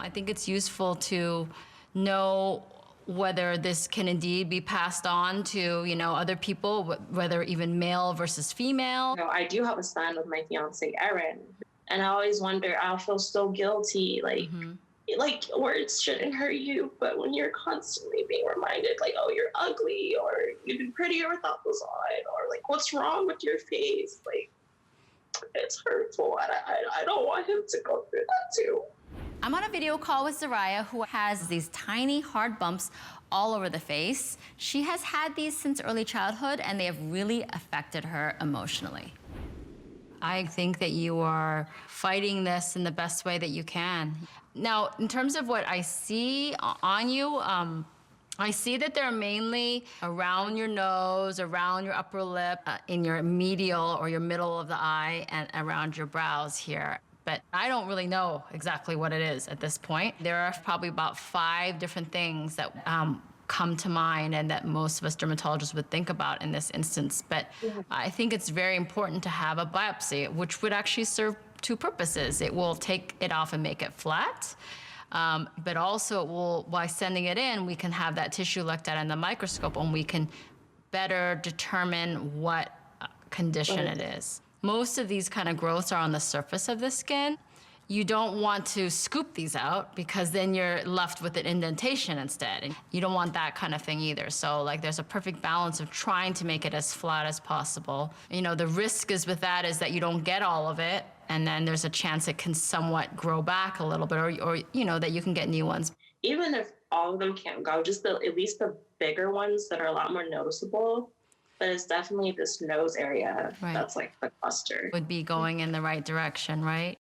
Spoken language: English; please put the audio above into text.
I think it's useful to know whether this can indeed be passed on to, other people, whether even male versus female. I do have a son with my fiance, Erin, and I always wonder, I'll feel so guilty, like words shouldn't hurt you, but when you're constantly being reminded, like, oh, you're ugly, or you'd be prettier without those on, or like, what's wrong with your face? Like, it's hurtful, and I don't want him to go through that too. I'm on a video call with Zaraya, who has these tiny hard bumps all over the face. She has had these since early childhood, and they have really affected her emotionally. I think that you are fighting this in the best way that you can. Now, in terms of what I see on you, I see that they're mainly around your nose, around your upper lip, in your medial or your middle of the eye, and around your brows here. But I don't really know exactly what it is at this point. There are probably about 5 different things that come to mind and that most of us dermatologists would think about in this instance. But I think it's very important to have a biopsy, which would actually serve 2 purposes. It will take it off and make it flat. But also, it will, by sending it in, we can have that tissue looked at in the microscope, and we can better determine what condition it is. Most of these kind of growths are on the surface of the skin. You don't want to scoop these out, because then you're left with an indentation instead. And you don't want that kind of thing either. So there's a perfect balance of trying to make it as flat as possible. The risk is with that is that you don't get all of it, and then there's a chance it can somewhat grow back a little bit, or that you can get new ones. Even if all of them can't go, just at least the bigger ones that are a lot more noticeable. But it's definitely this nose area that's like the cluster. Would be going in the right direction, right?